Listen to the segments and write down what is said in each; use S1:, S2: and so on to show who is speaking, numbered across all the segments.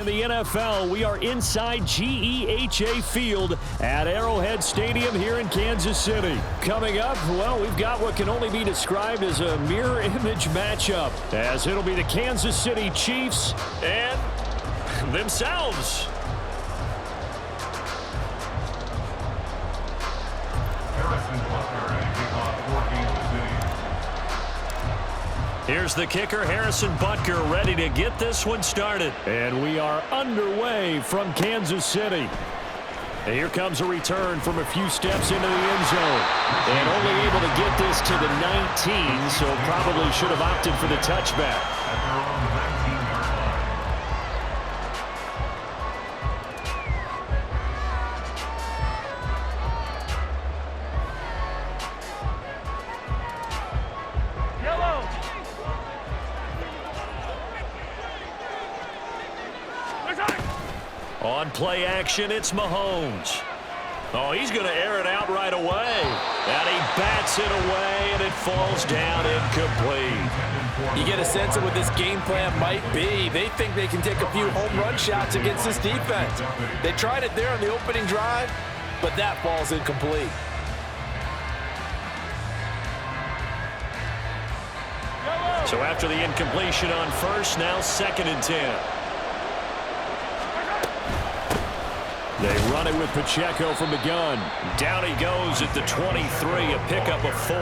S1: In the NFL, we are inside GEHA Field at Arrowhead Stadium here in Kansas City. Coming up, well, we've got what can only be described as a mirror image matchup, as it'll be the Kansas City Chiefs and themselves. Here's the kicker, Harrison Butker, ready to get this one started. And we are underway from Kansas City. And here comes a return from a few steps into the end zone. And only able to get this to the 19, so probably should have opted for the touchback. On play action, it's Mahomes. Oh, he's going to air it out right away. And he bats it away, and it falls down incomplete.
S2: You get a sense of what this game plan might be. They think they can take a few home run shots against this defense. They tried it there on the opening drive, but that falls incomplete.
S1: So after the incompletion on first, now 2nd and 10. They run it with Pacheco from the gun. Down he goes at the 23, a pickup of 4.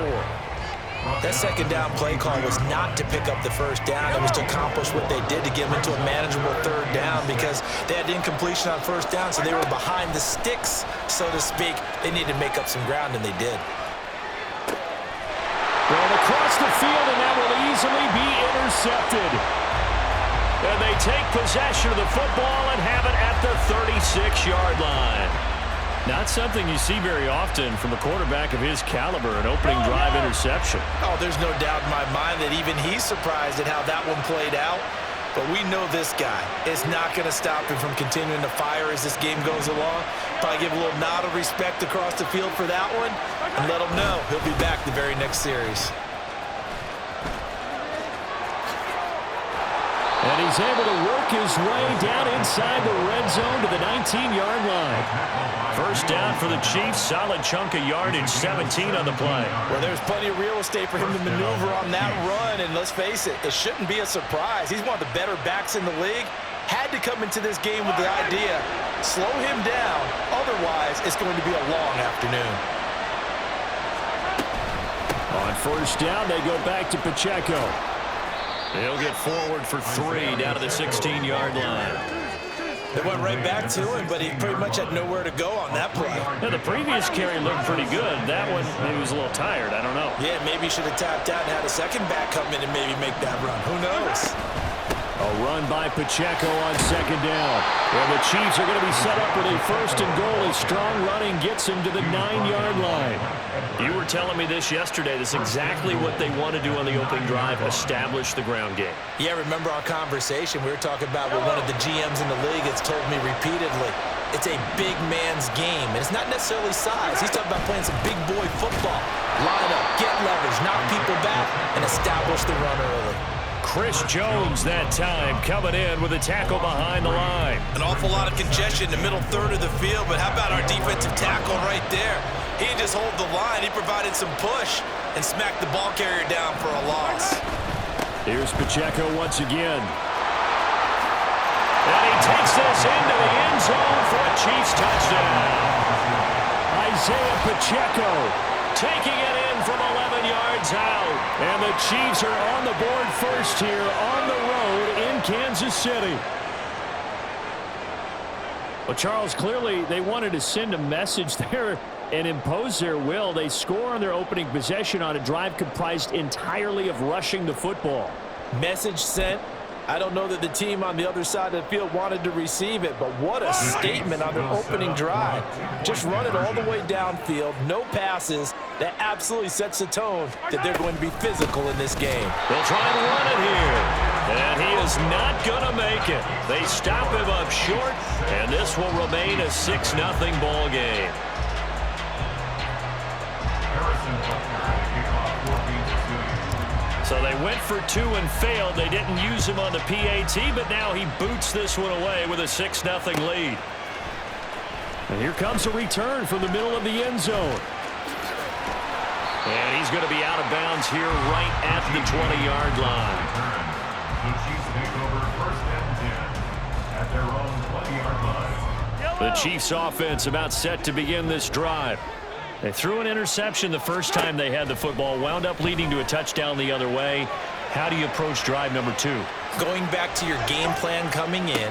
S2: That second down play call was not to pick up the first down. It was to accomplish what they did to get them into a manageable 3rd down because they had incompletion on 1st down, so they were behind the sticks, so to speak. They needed to make up some ground, and they did.
S1: Well, across the field, and that will easily be intercepted. And they take possession of the football and have it at the 36-yard line. Not something you see very often from a quarterback of his caliber, an opening drive interception.
S2: Oh, there's no doubt in my mind that even he's surprised at how that one played out. But we know this guy is not going to stop him from continuing to fire as this game goes along. Probably give a little nod of respect across the field for that one and let him know he'll be back the very next series.
S1: And he's able to work his way down inside the red zone to the 19-yard line. First down for the Chiefs, solid chunk of yardage, 17 on the play.
S2: Well, there's plenty of real estate for him to maneuver on that run, and let's face it, it shouldn't be a surprise. He's one of the better backs in the league. Had to come into this game with the idea, slow him down, otherwise it's going to be a long afternoon.
S1: On first down, they go back to Pacheco. He'll get forward for 3 down to the 16-yard line.
S2: They went right back to him, but he pretty much had nowhere to go on that play.
S1: Now, the previous carry looked pretty good. That one, maybe he was a little tired. I don't know.
S2: Yeah, maybe he should have tapped out and had a second back come in and maybe make that run. Who knows?
S1: A run by Pacheco on 2nd down. Well, the Chiefs are going to be set up with a 1st and goal as strong running gets him to the 9-yard line. You were telling me this yesterday. This is exactly what they want to do on the opening drive, establish the ground game.
S2: Yeah, remember our conversation. We were talking about what one of the GMs in the league has told me repeatedly. It's a big man's game, and it's not necessarily size. He's talking about playing some big boy football. Line up, get leverage, knock people back, and establish the run early.
S1: Chris Jones that time coming in with a tackle behind the line.
S2: An awful lot of congestion in the middle 3rd of the field, but how about our defensive tackle right there? He didn't just hold the line. He provided some push and smacked the ball carrier down for a loss.
S1: Here's Pacheco once again. And he takes this into the end zone for a Chiefs touchdown. Isaiah Pacheco taking it in from 11 yards out. And the Chiefs are on the board first here on the road in Kansas City. Well, Charles, clearly they wanted to send a message there and impose their will. They score on their opening possession on a drive comprised entirely of rushing the football.
S2: Message sent. I don't know that the team on the other side of the field wanted to receive it, but what a statement on their opening drive. Just run it all the way downfield, no passes. That absolutely sets the tone that they're going to be physical in this game.
S1: They'll try and run it here, and he is not going to make it. They stop him up short, and this will remain a 6-0 ball game. So they went for 2 and failed. They didn't use him on the PAT, but now he boots this one away with a 6-0 lead. And here comes a return from the middle of the end zone. And he's going to be out of bounds here right at the 20-yard line.
S3: The Chiefs take over 1st and 10 at their own 20-yard line.
S1: The Chiefs offense about set to begin this drive. They threw an interception the first time they had the football, wound up leading to a touchdown the other way. How do you approach drive number 2?
S2: Going back to your game plan coming in.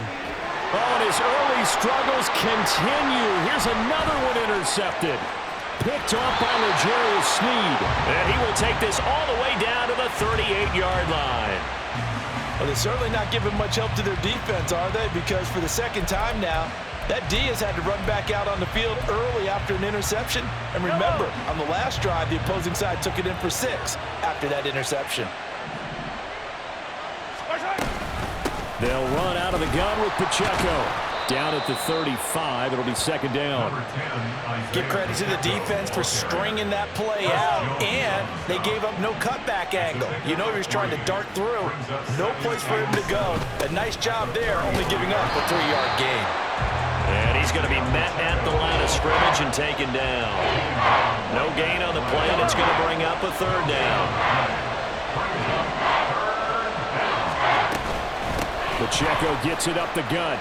S1: Oh, and his early struggles continue. Here's another one intercepted. Picked off by L'Jarius Sneed. And he will take this all the way down to the 38-yard line.
S2: Well, they're certainly not giving much help to their defense, are they? Because for the second time now, that D has had to run back out on the field early after an interception. And remember, on the last drive, the opposing side took it in for 6 after that interception.
S1: They'll run out of the gun with Pacheco. Down at the 35, it'll be 2nd down.
S2: Give credit to the defense for stringing that play out, and they gave up no cutback angle. You know he was trying to dart through. No place for him to go. A nice job there, only giving up a 3-yard gain.
S1: And he's going to be met at the line of scrimmage and taken down. No gain on the play, and it's going to bring up a 3rd down. Pacheco gets it up the gut.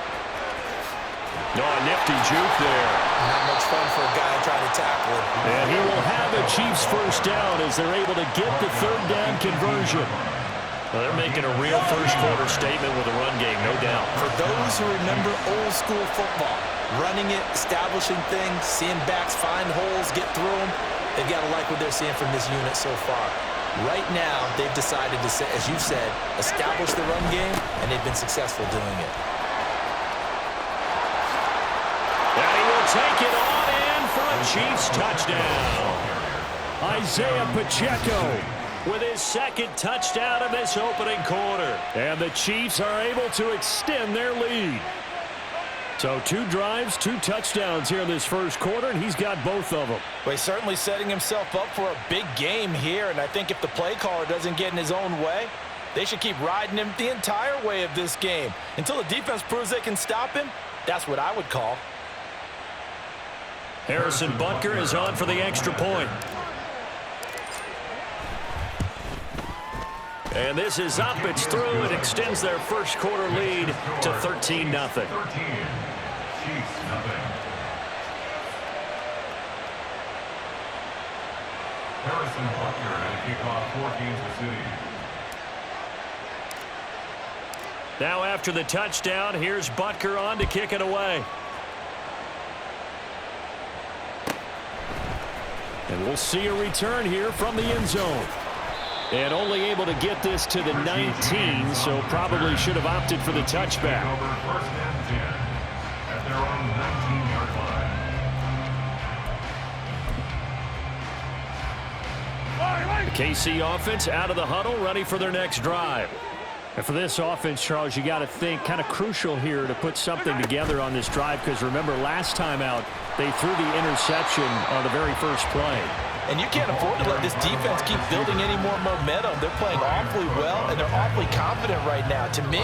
S1: Oh, a nifty juke there.
S2: Not much fun for a guy trying to tackle him.
S1: And he will have a Chiefs 1st down as they're able to get the 3rd down conversion. Well, they're making a real first-quarter statement with a run game, no doubt.
S2: For those who remember old-school football, running it, establishing things, seeing backs find holes, get through them, they've got to like what they're seeing from this unit so far. Right now, they've decided to, as you've said, establish the run game, and they've been successful doing it.
S1: And he will take it on in for a Chiefs touchdown. Isaiah Pacheco with his 2nd touchdown of this opening quarter. And the Chiefs are able to extend their lead. So 2 drives, 2 touchdowns here in this first quarter, and he's got both of them.
S2: Well, he's certainly setting himself up for a big game here, and I think if the play caller doesn't get in his own way, they should keep riding him the entire way of this game. Until the defense proves they can stop him, that's what I would call.
S1: Harrison Butker is on for the extra point. And this is up. It's through. It extends their first quarter lead to 13-0.
S3: Harrison Butker at kickoff for Kansas City.
S1: Now after the touchdown, here's Butker on to kick it away. And we'll see a return here from the end zone. And only able to get this to the 19, so probably should have opted for the touchback.
S3: Over 1st and 10 at their own 19-yard line.
S1: The KC offense out of the huddle, ready for their next drive. And for this offense, Charles, you got to think kind of crucial here to put something together on this drive, because remember last time out they threw the interception on the very first play.
S2: And you can't afford to let this defense keep building any more momentum. They're playing awfully well, and they're awfully confident right now. To me,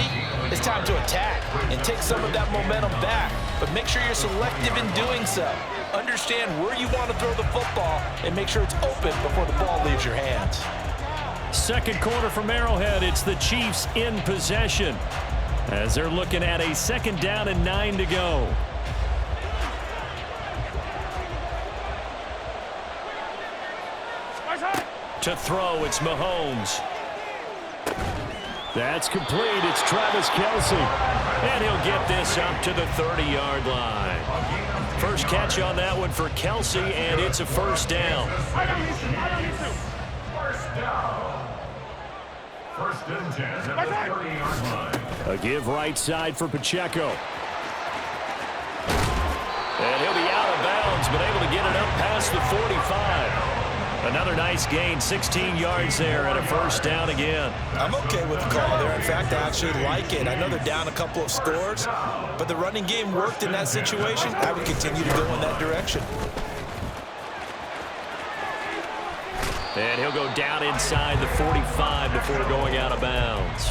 S2: it's time to attack and take some of that momentum back. But make sure you're selective in doing so. Understand where you want to throw the football and make sure it's open before the ball leaves your hands.
S1: Second quarter from Arrowhead. It's the Chiefs in possession as they're looking at a 2nd down and 9 to go. To throw, it's Mahomes. That's complete. It's Travis Kelce. And he'll get this up to the 30-yard line. First catch on that one for Kelce, and it's a 1st down.
S3: 1st and 10 at the 30-yard line.
S1: A give right side for Pacheco. And he'll be out of bounds, but able to get it up past the 45. Another nice gain, 16 yards there, and a 1st down again.
S2: I'm okay with the call there. In fact, I actually like it. I know they're down a couple of scores, but the running game worked in that situation. I would continue to go in that direction.
S1: And he'll go down inside the 45 before going out of bounds.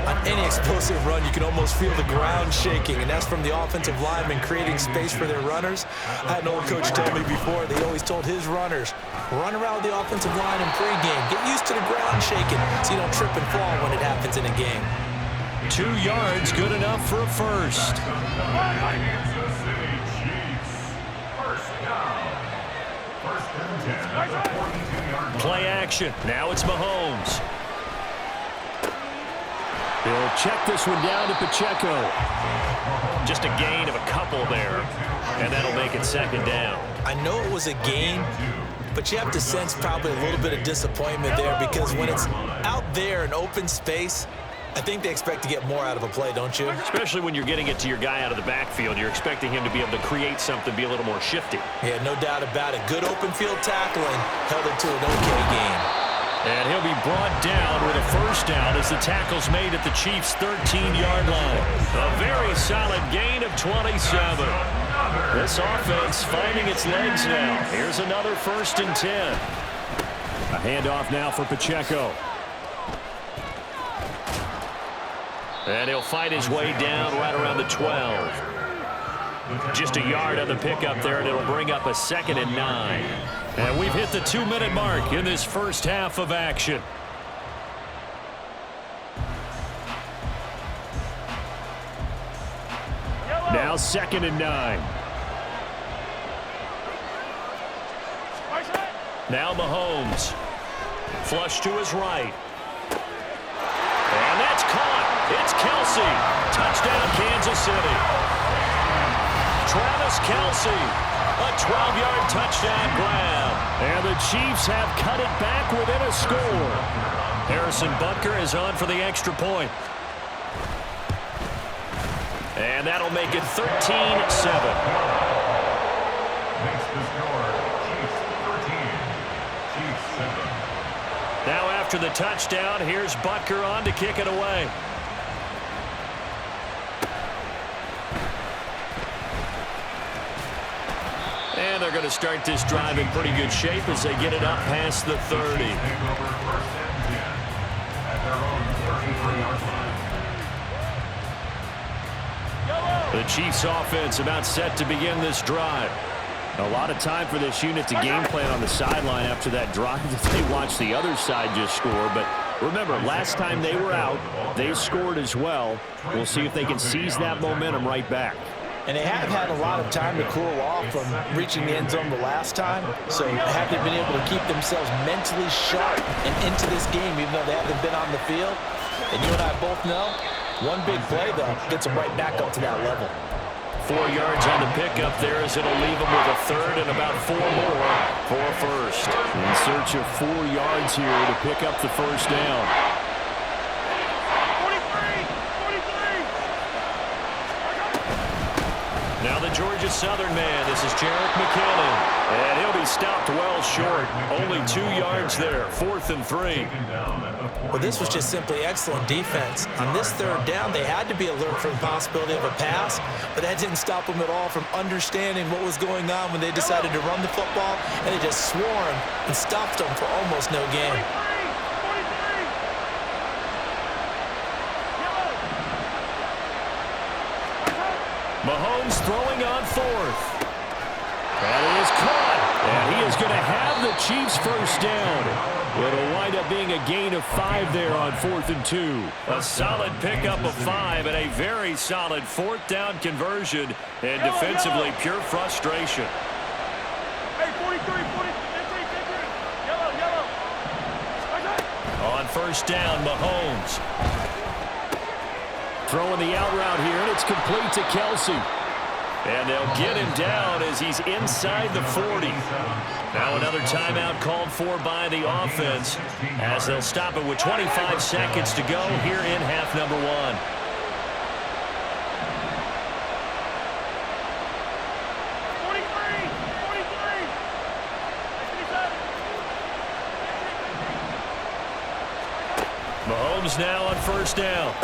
S2: On any explosive run, you can almost feel the ground shaking, and that's from the offensive linemen creating space for their runners. I had an old coach tell me before, they always told his runners, run around the offensive line in pregame. Get used to the ground shaking so you don't trip and fall when it happens in a game.
S1: 2 yards, good enough for a first.
S3: Kansas City Chiefs. First down. First and 10 at the 42-yard line.
S1: Play action. Now it's Mahomes. He'll check this one down to Pacheco. Just a gain of a couple there, and that'll make it second down.
S2: I know it was a gain, but you have to sense probably a little bit of disappointment there because when it's out there in open space, I think they expect to get more out of a play, don't you?
S1: Especially when you're getting it to your guy out of the backfield. You're expecting him to be able to create something, be a little more shifty.
S2: Yeah, no doubt about it. Good open field tackling held it to an okay game.
S1: And he'll be brought down with a first down as the tackle's made at the Chiefs' 13-yard line. A very solid gain of 27. This offense finding its legs now. Here's another first and 10. A handoff now for Pacheco. And he'll fight his way down right around the 12. Just a yard on the pickup there, and it'll bring up a 2nd and 9. And we've hit the 2-minute mark in this first half of action. Now 2nd and 9. Now Mahomes. Flush to his right. And that's caught. It's Kelsey. Touchdown, Kansas City. Travis Kelsey, a 12-yard touchdown grab. And the Chiefs have cut it back within a score. Harrison Butker is on for the extra point. And that'll make it 13-7.
S3: Makes the score Chiefs 13, Chiefs 7.
S1: Now after the touchdown, here's Butker on to kick it away. And they're going to start this drive in pretty good shape as they get it up past the 30. The Chiefs offense about set to begin this drive. A lot of time for this unit to game plan on the sideline after that drive if they watch the other side just score. But remember, last time they were out, they scored as well. We'll see if they can seize that momentum right back.
S2: And they have had a lot of time to cool off from reaching the end zone the last time. So have they been able to keep themselves mentally sharp and into this game even though they haven't been on the field? And you and I both know, one big play, though, gets them right back up to that level.
S1: 4 yards on the pickup there as it'll leave them with a third and about 4 more for a first. In search of 4 yards here to pick up the first down. Now the Georgia Southern man, this is Jerick McKinnon. And he'll be stopped well short. Only 2 yards there, 4th and 3.
S2: Well, this was just simply excellent defense. On this third down, they had to be alert for the possibility of a pass, but that didn't stop them at all from understanding what was going on when they decided to run the football, and they just swarmed and stopped them for almost no gain.
S1: Mahomes throwing on 4th. And it is caught. And he is going to have the Chiefs first down. It'll wind up being a gain of 5 there on 4th and 2. A solid pickup of 5 and a very solid 4th down conversion. And defensively, pure frustration.
S4: Hey, 43, yellow.
S1: On first down, Mahomes. Throwing the out route here, and it's complete to Kelsey. And they'll get him down as he's inside the 40. Now another timeout called for by the offense as they'll stop it with 25 seconds to go here in half number 1. Mahomes now on first down.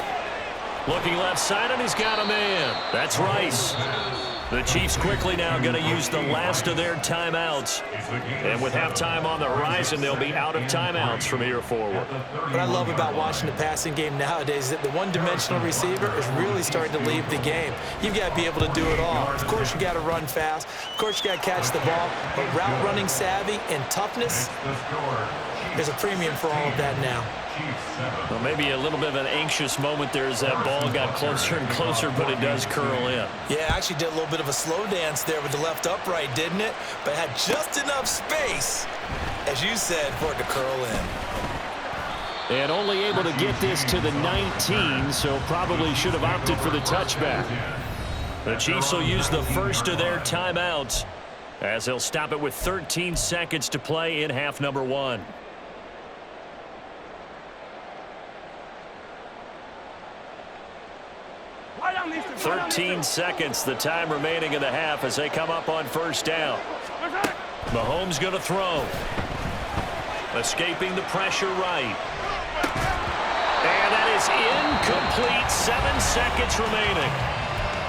S1: Looking left side, and he's got a man. That's Rice. The Chiefs quickly now going to use the last of their timeouts. And with halftime on the horizon, they'll be out of timeouts from here forward.
S2: What I love about watching the passing game nowadays is that the one-dimensional receiver is really starting to leave the game. You've got to be able to do it all. Of course, you got to run fast. Of course, you got to catch the ball. But route running savvy and toughness, there's a premium for all of that now.
S1: Well, maybe a little bit of an anxious moment there as that ball got closer and closer, but it does curl in.
S2: Yeah, actually did a little bit of a slow dance there with the left upright, didn't it? But had just enough space, as you said, for it to curl in.
S1: And only able to get this to the 19, so probably should have opted for the touchback. The Chiefs will use the first of their timeouts as they'll stop it with 13 seconds to play in half number 1. 13 seconds, the time remaining in the half as they come up on first down. Mahomes going to throw. Escaping the pressure right. And that is incomplete. 7 seconds remaining.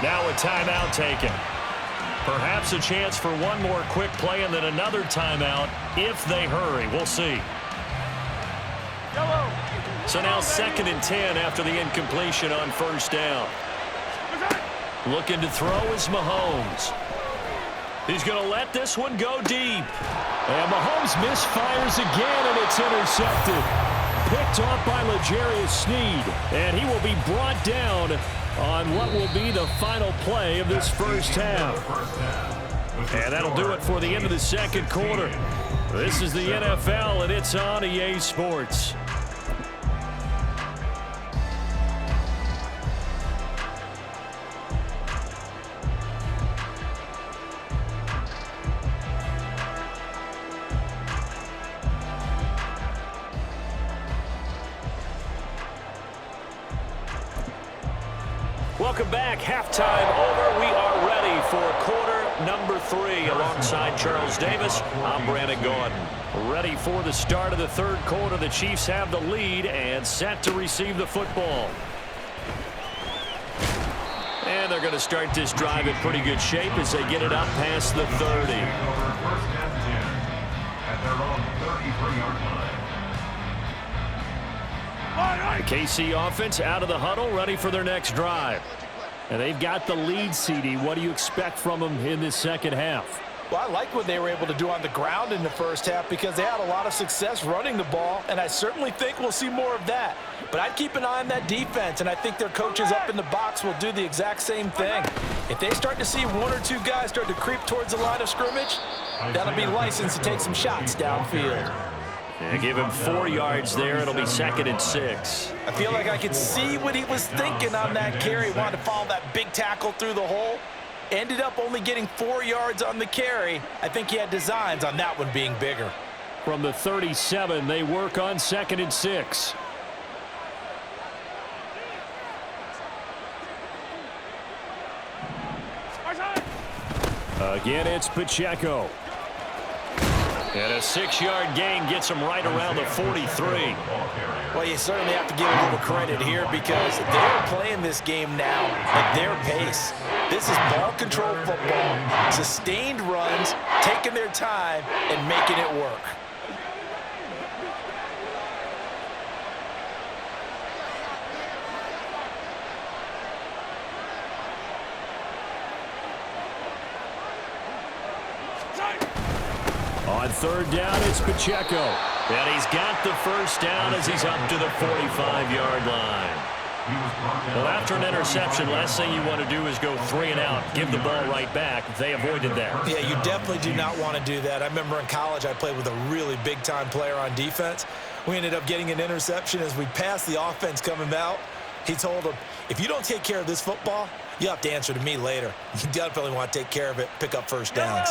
S1: Now a timeout taken. Perhaps a chance for one more quick play and then another timeout if they hurry. We'll see. So now 2nd and 10 after the incompletion on first down. Looking to throw is Mahomes. He's going to let this one go deep. And Mahomes misfires again, and it's intercepted. Picked off by L'Jarius Sneed. And he will be brought down on what will be the final play of this first half. And that'll do it for the end of the second quarter. This is the NFL, and it's on EA Sports. Welcome back. Halftime over. We are ready for quarter number 3. Alongside Charles Davis, I'm Brandon Gordon. Ready for the start of the third quarter. The Chiefs have the lead and set to receive the football. And they're going to start this drive in pretty good shape as they get it up past the 30.
S3: At their own 33-yard line.
S1: The KC offense out of the huddle, ready for their next drive. And they've got the lead, CD. What do you expect from them in this second half?
S2: Well, I like what they were able to do on the ground in the first half because they had a lot of success running the ball, and I certainly think we'll see more of that. But I'd keep an eye on that defense, and I think their coaches up in the box will do the exact same thing. If they start to see one or two guys start to creep towards the line of scrimmage, that'll be licensed to take some shots downfield.
S1: Yeah, give him 4 yards there. It'll be 2nd and 6.
S2: I feel like I could see what he was thinking on that carry. Wanted to follow that big tackle through the hole. Ended up only getting 4 yards on the carry. I think he had designs on that one being bigger.
S1: From the 37, they work on 2nd and 6. Again, it's Pacheco. And a 6-yard gain gets him right around the 43.
S2: Well, you certainly have to give a little credit here because they're playing this game now at their pace. This is ball control football, sustained runs, taking their time, and making it work.
S1: On third down, it's Pacheco. And he's got the first down as he's up to the 45-yard line. Well, after an interception, last thing you want to do is go 3 and out, give the ball right back. They avoided that.
S2: Yeah, you definitely do not want to do that. I remember in college I played with a really big-time player on defense. We ended up getting an interception as we passed the offense coming out. He told him, if you don't take care of this football, you'll have to answer to me later. You definitely want to take care of it, pick up first downs.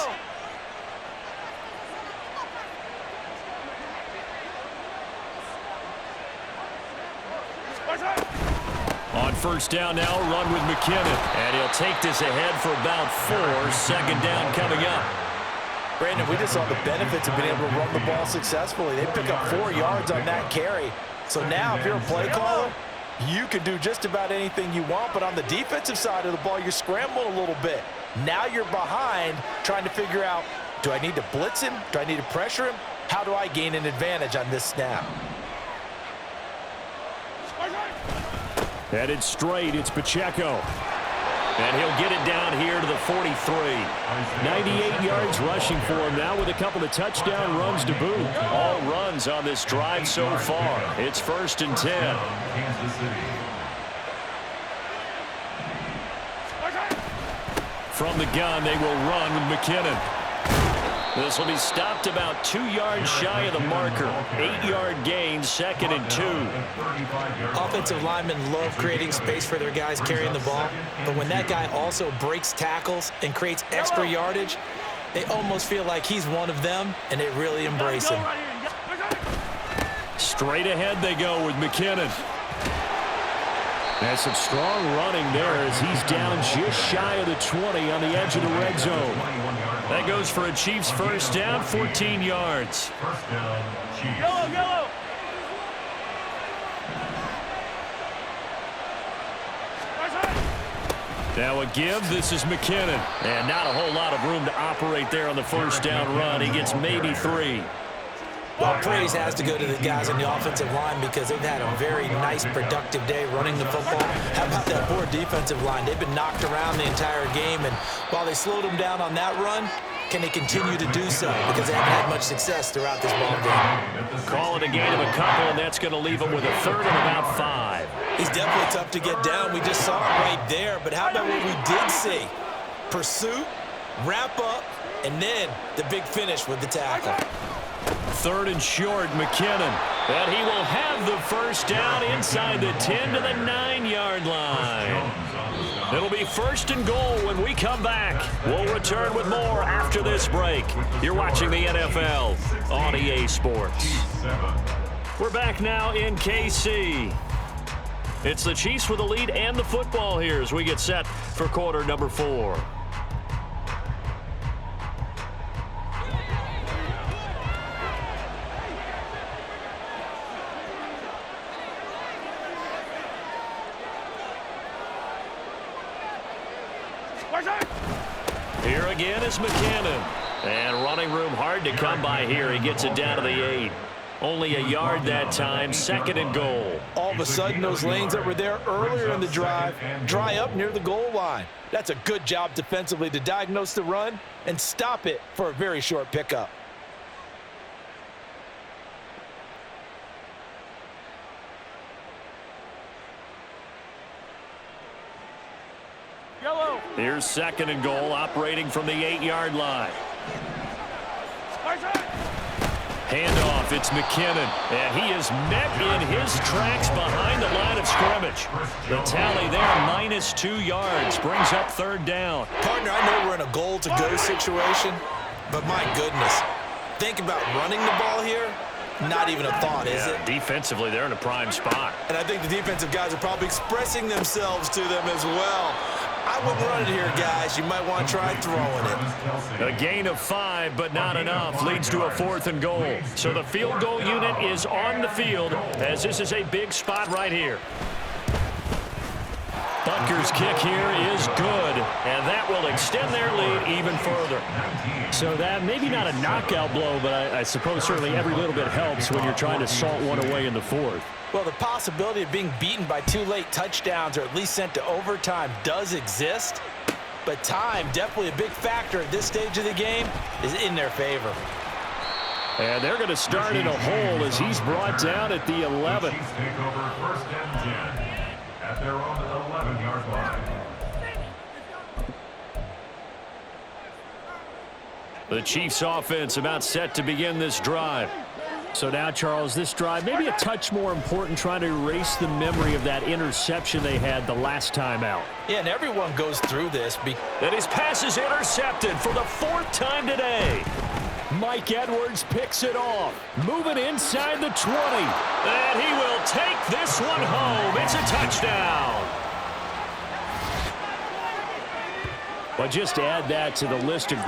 S1: On first down now, run with McKinnon. And he'll take this ahead for about 4. 2nd down coming up.
S2: Brandon, we just saw the benefits of being able to run the ball successfully. They pick up 4 yards on that carry. So now if you're a play caller, you can do just about anything you want. But on the defensive side of the ball, you're scrambling a little bit. Now you're behind trying to figure out, do I need to blitz him? Do I need to pressure him? How do I gain an advantage on this snap?
S1: Headed straight, it's Pacheco. And he'll get it down here to the 43. 98 yards rushing for him now with a couple of touchdown runs to boot. All runs on this drive so far. It's 1st and 10.
S3: Kansas City.
S1: From the gun, they will run with McKinnon. This will be stopped about 2 yards shy of the marker. 8-yard gain, 2nd and 2.
S2: Offensive linemen love creating space for their guys carrying the ball, but when that guy also breaks tackles and creates extra yardage, they almost feel like he's one of them, and they really embrace him.
S1: Straight ahead they go with McKinnon. That's some strong running there as he's down just shy of the 20 on the edge of the red zone. That goes for a Chiefs first down, 14 yards.
S3: First down, Chiefs.
S4: Yellow.
S1: Now a give, this is McKinnon. And not a whole lot of room to operate there on the first down run. He gets maybe 3.
S2: Well, praise has to go to the guys on the offensive line because they've had a very nice, productive day running the football. How about that poor defensive line? They've been knocked around the entire game, and while they slowed them down on that run, can they continue to do so? Because they haven't had much success throughout this ball game.
S1: Call it a gain of a couple, and that's going to leave him with a 3rd and about 5.
S2: He's definitely tough to get down. We just saw it right there, but how about what we did see? Pursuit, wrap up, and then the big finish with the tackle.
S1: 3rd and short, McKinnon. And he will have the first down inside the 10 to the 9-yard line. It'll be 1st and goal when we come back. We'll return with more after this break. You're watching the NFL on EA Sports. We're back now in KC. It's the Chiefs with the lead and the football here as we get set for quarter number 4. Here again is McKinnon. And running room hard to come by here. He gets it down to the 8. Only a yard that time, 2nd and goal.
S2: All of a sudden, those lanes that were there earlier in the drive dry up near the goal line. That's a good job defensively to diagnose the run and stop it for a very short pickup.
S4: Yellow.
S1: Here's 2nd and goal, operating from the 8-yard line. Handoff, it's McKinnon, and he is met in his tracks behind the line of scrimmage. The tally there, -2 yards, brings up 3rd down.
S2: Partner, I know we're in a goal-to-go situation, but my goodness, think about running the ball here. Not even a thought, is it?
S1: Defensively, they're in a prime spot.
S2: And I think the defensive guys are probably expressing themselves to them as well. I wouldn't run it here, guys. You might want to try throwing it.
S1: A gain of 5, but not enough. Leads to a 4th and goal. So the field goal unit is on the field as this is a big spot right here. Butker's kick here is good, and that will extend their lead even further. So that maybe not a knockout blow, but I suppose certainly every little bit helps when you're trying to salt one away in the 4th.
S2: Well, the possibility of being beaten by 2 late touchdowns or at least sent to overtime does exist, but time, definitely a big factor at this stage of the game, is in their favor.
S1: And they're going to start in a hole as he's brought down at the 11.
S3: Chiefs take over 1st and 10 at their own 11-yard line.
S1: The Chiefs offense about set to begin this drive. So now, Charles, this drive maybe a touch more important, trying to erase the memory of that interception they had the last time out.
S2: Yeah, and everyone goes through this.
S1: And his pass is intercepted for the 4th time today. Mike Edwards picks it off, moving inside the 20. And he will take this one home. It's a touchdown. But just add that to the list of